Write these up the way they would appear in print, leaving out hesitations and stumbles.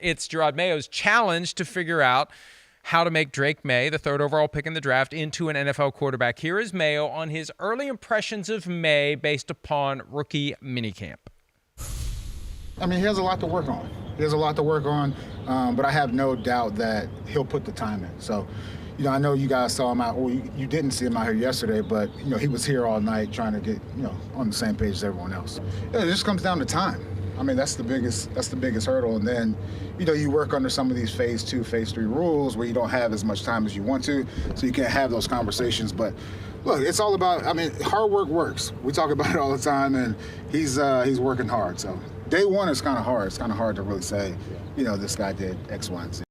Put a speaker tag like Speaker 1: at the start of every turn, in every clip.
Speaker 1: it's Jerod Mayo's challenge to figure out how to make Drake Maye, the third overall pick in the draft, into an NFL quarterback. Here is Mayo on his early impressions of Maye based upon rookie minicamp.
Speaker 2: I mean, he has a lot to work on. But I have no doubt that he'll put the time in. So, I know you guys saw him out, or you didn't see him out here yesterday, but, he was here all night trying to get, on the same page as everyone else. It just comes down to time. I mean, that's the biggest hurdle. And then, you work under some of these phase 2, phase 3 rules where you don't have as much time as you want to, so you can't have those conversations. But look, it's all about, hard work works. We talk about it all the time, and he's working hard. So day one is kind of hard. It's kind of hard to really say, this guy did X, Y, and Z.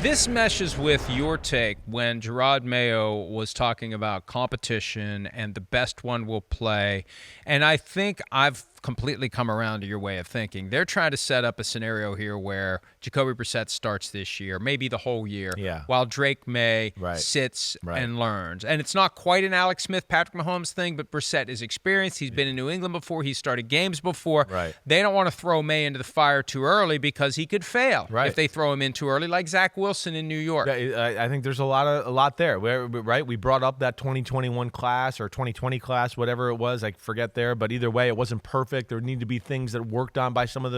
Speaker 1: This meshes with your take when Jerod Mayo was talking about competition and the best one will play. And I think I've completely come around to your way of thinking. They're trying to set up a scenario here where Jacoby Brissett starts this year, maybe the whole year, while Drake Maye sits and learns. And it's not quite an Alex Smith, Patrick Mahomes thing, but Brissett is experienced. He's been in New England before. He's started games before. They don't want to throw Maye into the fire too early because he could fail if they throw him in too early, like Zach Wilson in New York.
Speaker 3: I think there's a lot there. We brought up that 2021 class or 2020 class, whatever it was. I forget there, but either way, it wasn't perfect. There need to be things that worked on by some of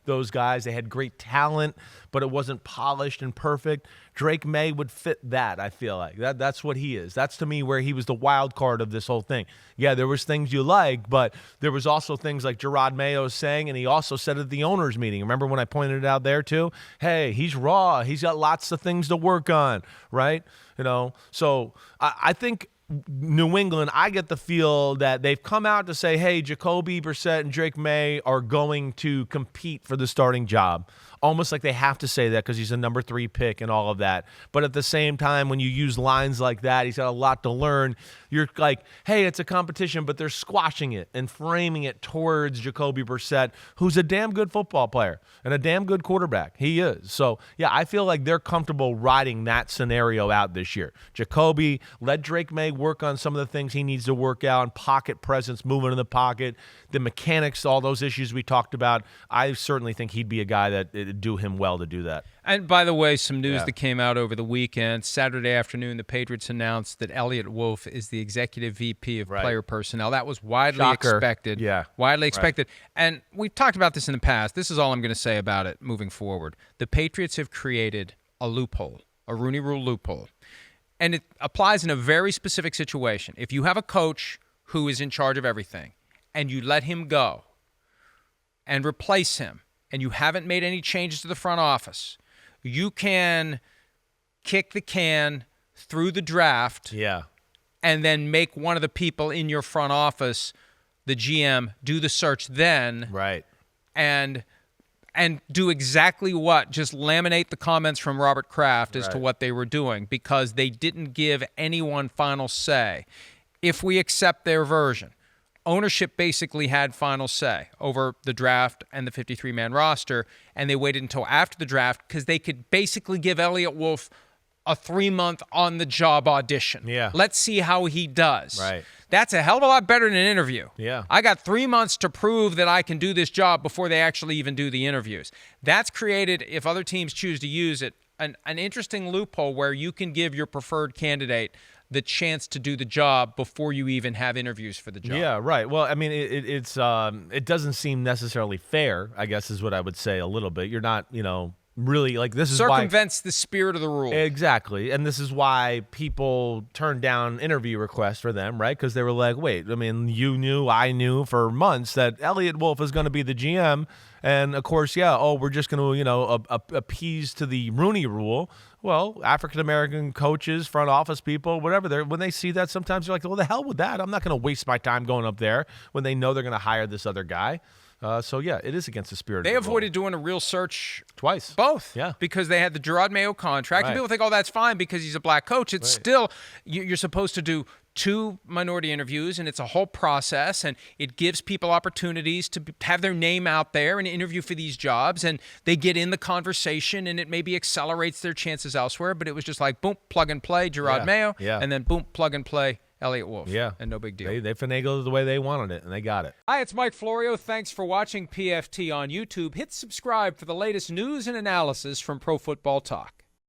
Speaker 3: those guys. They had great talent, but it wasn't polished and perfect. Drake Maye would fit that, I feel like. That's what he is. That's, to me, where he was the wild card of this whole thing. Yeah, there was things you like, but there was also things like Jerod Mayo was saying, and he also said at the owners' meeting. Remember when I pointed it out there, too? Hey, he's raw. He's got lots of things to work on, right? So I think New England, I get the feel that they've come out to say, hey, Jacoby Brissett and Drake Maye are going to compete for the starting job. Almost like they have to say that because he's a number 3 pick and all of that. But at the same time, when you use lines like that, he's got a lot to learn. You're like, hey, it's a competition, but they're squashing it and framing it towards Jacoby Brissett, who's a damn good football player and a damn good quarterback. He is. So, yeah, I feel like they're comfortable riding that scenario out this year. Jacoby, let Drake Maye work on some of the things he needs to work out, and pocket presence, moving in the pocket, the mechanics, all those issues we talked about. I certainly think he'd be a guy that it'd do him well to do that.
Speaker 1: And by the way, some news that came out over the weekend. Saturday afternoon, the Patriots announced that Elliott Wolf is the executive VP of player personnel. That was widely expected.
Speaker 3: Yeah.
Speaker 1: Widely expected. And we've talked about this in the past. This is all I'm going to say about it moving forward. The Patriots have created a loophole, a Rooney Rule loophole. And it applies in a very specific situation. If you have a coach who is in charge of everything and you let him go and replace him, and you haven't made any changes to the front office, you can kick the can through the draft and then make one of the people in your front office, the GM, do the search then. And do exactly what? Just laminate the comments from Robert Kraft as to what they were doing, because they didn't give anyone final say. If we accept their version, ownership basically had final say over the draft and the 53-man roster, and they waited until after the draft because they could basically give Elliott Wolf a 3-month on-the-job audition. Let's see how he does. That's a hell of a lot better than an interview. I got 3 months to prove that I can do this job before they actually even do the interviews. That's created, if other teams choose to use it, an interesting loophole where you can give your preferred candidate the chance to do the job before you even have interviews for the job.
Speaker 3: Yeah, right. Well, I mean, it doesn't seem necessarily fair, I guess is what I would say a little bit. You're not, really, like, this is why
Speaker 1: circumvents the spirit of the rule.
Speaker 3: Exactly. And this is why people turned down interview requests for them, right? Because they were like, wait, I mean, I knew for months that Elliott Wolf is going to be the GM. And, of course, we're just going to, appease to the Rooney Rule. Well, African-American coaches, front office people, whatever, when they see that, sometimes they're like, well, the hell with that. I'm not going to waste my time going up there when they know they're going to hire this other guy. It is against the spirit of the rule.
Speaker 1: They avoided doing a real search
Speaker 3: twice.
Speaker 1: Both.
Speaker 3: Yeah.
Speaker 1: Because they had the Jerod Mayo contract. And people think, oh, that's fine because he's a black coach. It's still, you're supposed to do 2 minority interviews, and it's a whole process, and it gives people opportunities to have their name out there and interview for these jobs, and they get in the conversation, and it maybe accelerates their chances elsewhere. But it was just like, boom, plug and play, Jerod Mayo, and then boom, plug and play, Elliott Wolf.
Speaker 3: Yeah.
Speaker 1: And no big deal.
Speaker 3: They finagled it the way they wanted it, and they got it.
Speaker 1: Hi, it's Mike Florio. Thanks for watching PFT on YouTube. Hit subscribe for the latest news and analysis from Pro Football Talk.